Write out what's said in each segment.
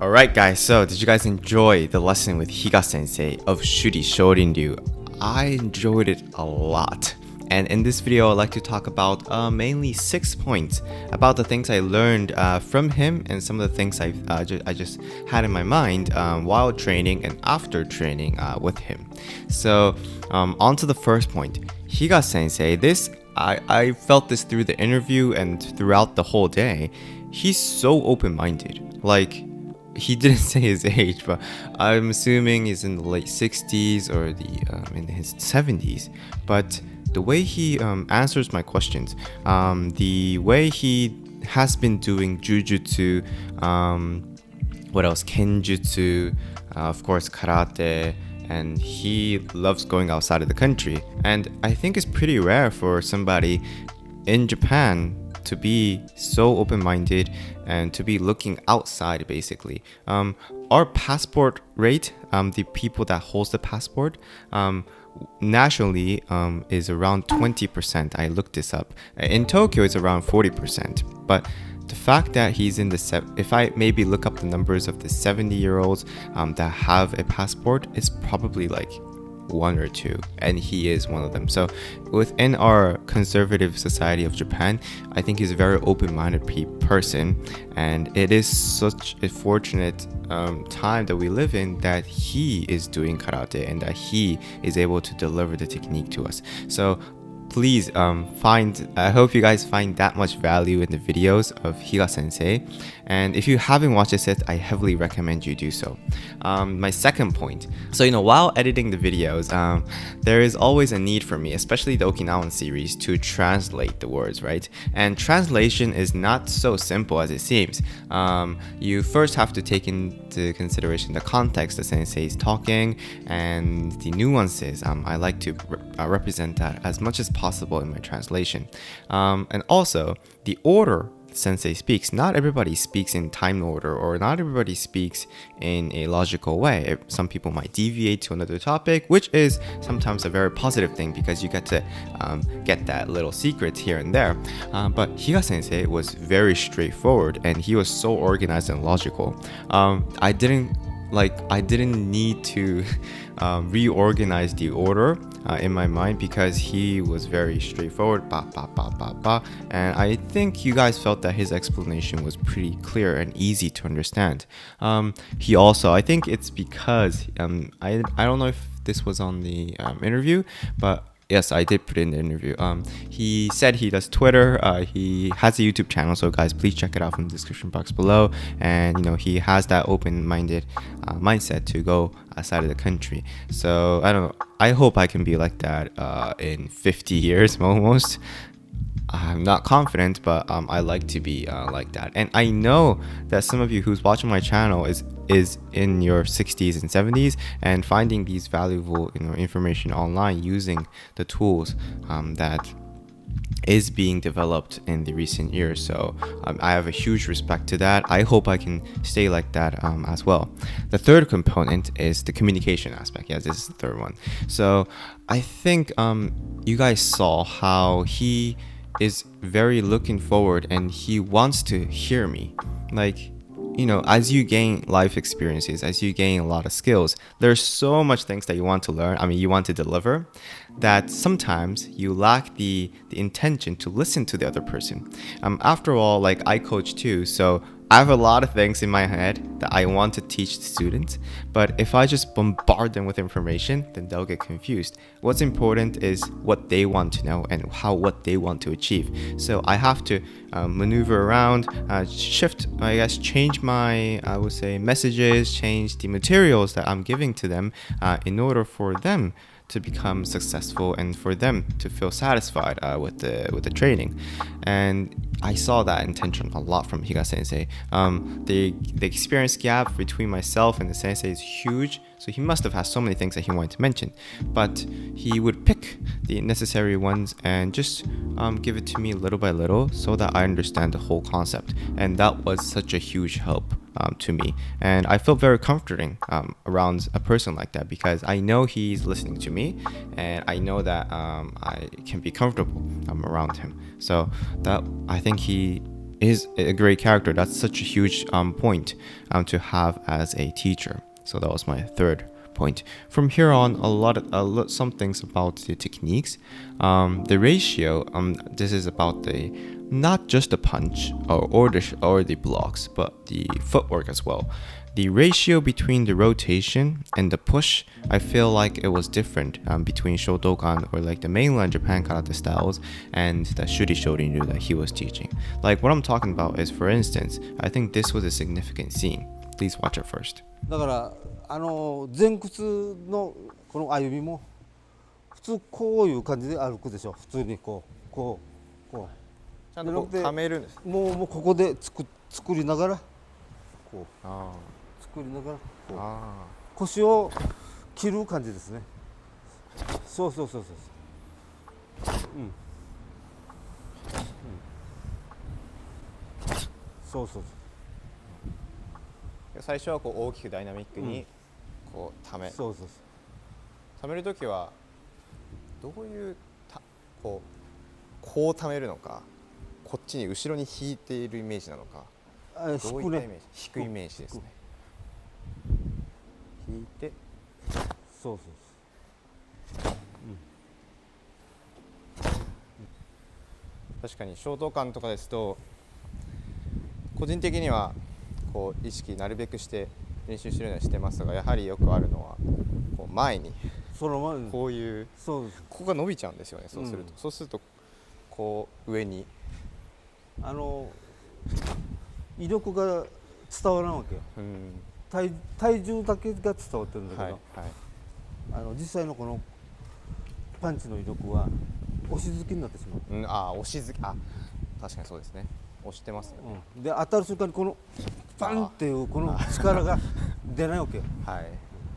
Alright guys, so did you guys enjoy the lesson with Higa Sensei of Shuri Shorin Ryu? I enjoyed it a lot. And in this video, I'd like to talk about mainly 6 points about the things I learned from him and some of the things I just had in my mind while training and after training with him. So on to the first point. Higa Sensei, I felt this through the interview and throughout the whole day. He's so open-minded. Like, he didn't say his age, but I'm assuming he's in the late 60s or in his 70s. But the way he answers my questions, the way he has been doing jujutsu, what else? Kenjutsu, of course, karate, and he loves going outside of the country. And I think it's pretty rare for somebody in Japan to be so open-minded and to be looking outside, basically. Our passport rate, the people that holds the passport, nationally is around 20%. I looked this up. In Tokyo, it's around 40%. But the fact that he's in if I maybe look up the numbers of the 70-year-olds that have a passport, it's probably like 1 or 2, and he is one of them. So within our conservative society of Japan, I think he's a very open-minded person, and it is such a fortunate time that we live in that he is doing karate and that he is able to deliver the technique to us. So please I hope you guys find that much value in the videos of Higa Sensei, and if you haven't watched it yet, I heavily recommend you do so. My second point, so while editing the videos, there is always a need for me, especially the Okinawan series, to translate the words, right? And translation is not so simple as it seems. You first have to take into consideration the context the sensei is talking and the nuances. I like to represent that as much as possible in my translation, and also the order sensei speaks. Not everybody speaks in time order, or not everybody speaks in a logical way. Some people might deviate to another topic, which is sometimes a very positive thing because you get to get that little secret here and there. But Higa Sensei was very straightforward, and he was so organized and logical. I didn't need to reorganize the order in my mind because he was very straightforward, and I think you guys felt that his explanation was pretty clear and easy to understand. He also, I think it's because I don't know if this was on the interview, but yes, I did put it in the interview. He said he does Twitter. He has a YouTube channel, so guys, please check it out from the description box below. And he has that open-minded mindset to go outside of the country. So I don't know. I hope I can be like that in 50 years almost. I'm not confident, but I like to be like that. And I know that some of you who's watching my channel is in your 60s and 70s and finding these valuable information online using the tools that is being developed in the recent years. So I have a huge respect to that. I hope I can stay like that as well. The third component is the communication aspect. Yes, this is the third one. So I think you guys saw how he is very looking forward and he wants to hear me. Like, as you gain life experiences, as you gain a lot of skills, there's so much things that you want to learn. You want to deliver, that sometimes you lack the intention to listen to the other person. After all, like, I coach too, so I have a lot of things in my head that I want to teach the students, but if I just bombard them with information, then they'll get confused. What's important is what they want to know and what they want to achieve. So I have to maneuver around, change my, I would say, messages, change the materials that I'm giving to them in order for them to become successful and for them to feel satisfied with the training. And I saw that intention a lot from Higa Sensei. The experience gap between myself and the sensei is huge, so he must have had so many things that he wanted to mention, but he would pick the necessary ones and just give it to me little by little so that I understand the whole concept. And that was such a huge help to me, and I felt very comforting around a person like that because I know he's listening to me and I know that I can be comfortable around him. So that, I think he is a great character. That's such a huge point to have as a teacher. So that was my third point. From here on, some things about the techniques. The ratio. This is about the not just the punch or the blocks, but the footwork as well. The ratio between the rotation and the push, I feel like it was different between shotokan or like the mainland Japan karate styles and the Shuri Shorin Ryu that he was teaching. Like what I'm talking about is, for instance, I think this was a significant scene. Please watch it first. だから前屈のこの歩みも普通こういう感じで歩くでしょ。普通にこうちゃんとこう溜めるんです。もうここで作りながらこう作りながらこう腰を切る感じですね。そうそうそうそう。そうそうそう。最初はこう大きくダイナミックにこうそうそうそう。溜めるときはどういうこう溜めるのか、こっちに後ろに引いているイメージなのか、どういったイメージ？引くイメージですね。引いて、そうそうそう。確かにショート感とかですと、個人的にはこう意識なるべくして練習するようにしてますが、やはりよくあるのはこう前にこういうここが伸びちゃうんですよね。そうするとこう上に威力が伝わらんわけよ。体重だけが伝わってるんだけど、実際のこのパンチの威力は押し突きになってしまう。押し突き、確かにそうですね。押してますよね。で当たる瞬間にこのパンっていうこの力が出ないわけよ。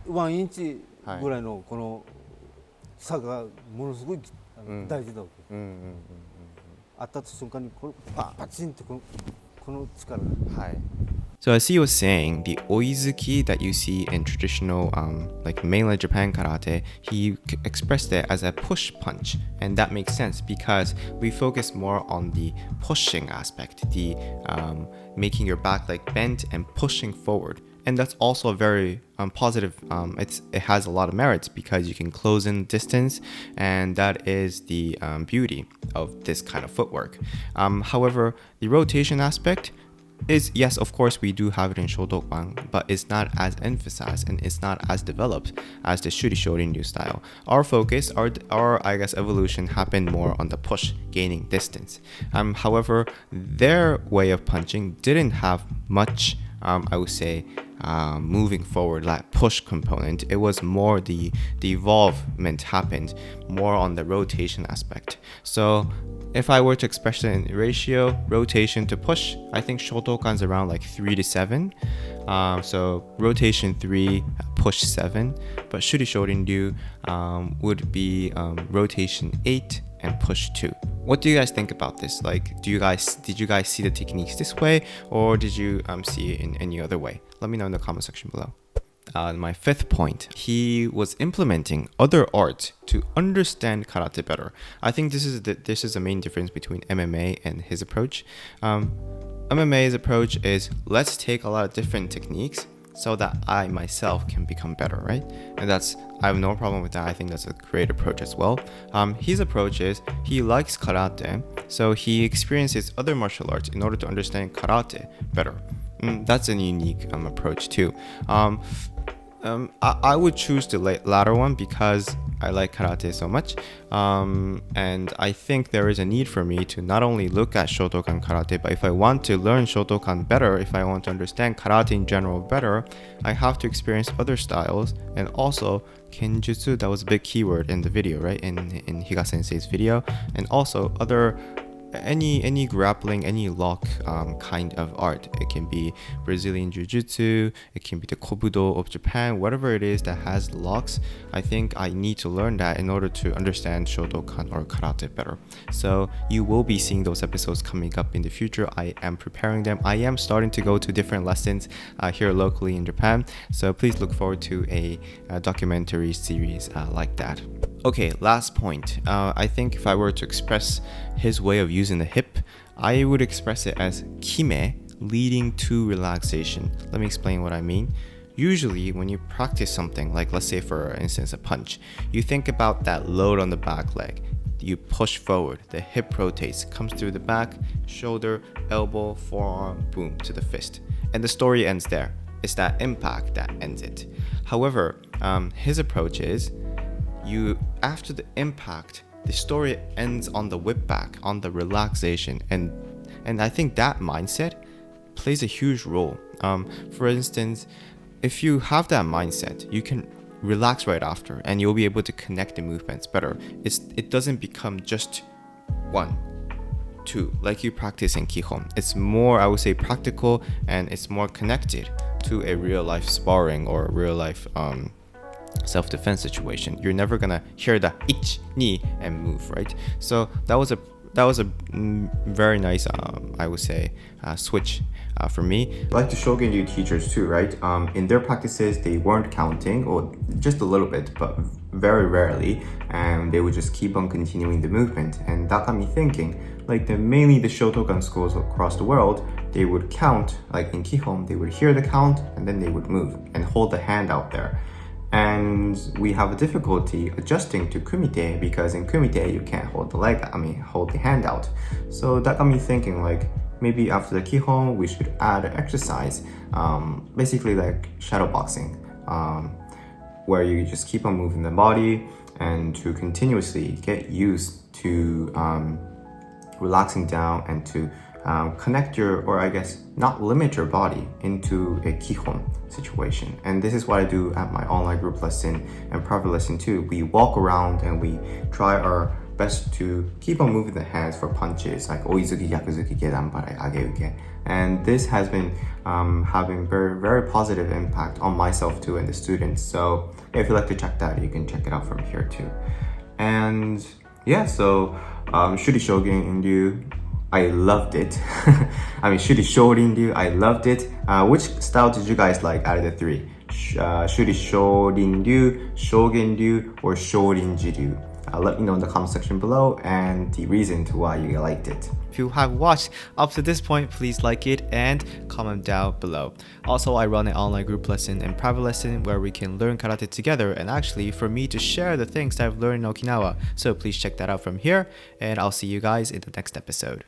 ワンインチぐらいのこの差がものすごい大事だわけ。当たった瞬間にこのパチンってこの力が。So as he was saying, the oizuki that you see in traditional like mainland Japan karate, he expressed it as a push punch, and that makes sense because we focus more on the pushing aspect, the making your back leg bent and pushing forward. And that's also a very positive, it has a lot of merits because you can close in distance, and that is the beauty of this kind of footwork. However, the rotation aspect is, yes, of course, we do have it in shotokan, but it's not as emphasized and it's not as developed as the Shuri Shorin Ryu style. Our focus, our I guess evolution happened more on the push, gaining distance. However, their way of punching didn't have much, I would say, moving forward, like push component. It was more the evolvement happened more on the rotation aspect. So if I were to express it in ratio, rotation to push, I think shotokan's around like 3-7. So rotation 3, push 7. But Shuri Shorin Ryu would be rotation 8 and push 2. What do you guys think about this? Like, did you guys see the techniques this way, or did you see it in any other way? Let me know in the comment section below. My fifth point, he was implementing other arts to understand karate better. I think this is the main difference between MMA and his approach. MMA's approach is, let's take a lot of different techniques so that I myself can become better, right? And I have no problem with that. I think that's a great approach as well. His approach is, he likes karate, so he experiences other martial arts in order to understand karate better. That's a unique approach too. I would choose the latter one because I like karate so much, and I think there is a need for me to not only look at shotokan karate, but if I want to learn shotokan better, if I want to understand karate in general better, I have to experience other styles, and also kenjutsu. That was a big keyword in the video, right? In Higa Sensei's video, and also other any grappling, any lock kind of art. It can be Brazilian Jiu-Jitsu, it can be the Kobudo of Japan, whatever it is that has locks. I think I need to learn that in order to understand shotokan or karate better. So you will be seeing those episodes coming up in the future. I am preparing them. I am starting to go to different lessons here locally in Japan. So please look forward to a documentary series like that. Okay, last point. I think if I were to express his way of using the hip, I would express it as kime, leading to relaxation. Let me explain what I mean. Usually, when you practice something, like let's say for instance a punch, you think about that load on the back leg. You push forward, the hip rotates, comes through the back, shoulder, elbow, forearm, boom, to the fist. And the story ends there. It's that impact that ends it. However, his approach is, after the impact, the story ends on the whip back, on the relaxation, and I think that mindset plays a huge role. For instance, if you have that mindset, you can relax right after, and you'll be able to connect the movements better. It doesn't become just 1, 2, like you practice in Kihon. It's more, I would say, practical, and it's more connected to a real life sparring or a real life self-defense situation. You're never gonna hear the ich, ni, and move, right? So that was a very nice, I would say, switch for me. Like the Shogun Ryu teachers too, right? In their practices, they weren't counting, or just a little bit, but very rarely, and they would just keep on continuing the movement. And that got me thinking, like mainly the shotokan schools across the world, they would count, like in Kihon, they would hear the count, and then they would move and hold the hand out there. And we have a difficulty adjusting to kumite, because in kumite you can't hold the hand out. So that got me thinking, like maybe after the Kihon we should add an exercise, basically like shadow boxing, where you just keep on moving the body and to continuously get used to relaxing down and to connect or I guess not limit your body into a Kihon situation. And this is what I do at my online group lesson and private lesson too. We walk around and we try our best to keep on moving the hands for punches, like oizuki, yakuzuki, gedanbarai, ageuke. And this has been having very, very positive impact on myself too and the students. So if you'd like to check that, you can check it out from here too. And yeah, so Shuri Shogun Ryu, I loved it. Shuri Shorin Ryu, I loved it. Which style did you guys like out of the 3? Shuri Shorin Ryu, Shogun Ryu, or Shorin Ryu? Let me know in the comment section below and the reason to why you liked it. If you have watched up to this point, please like it and comment down below. Also, I run an online group lesson and private lesson where we can learn karate together, and actually for me to share the things that I've learned in Okinawa. So please check that out from here, and I'll see you guys in the next episode.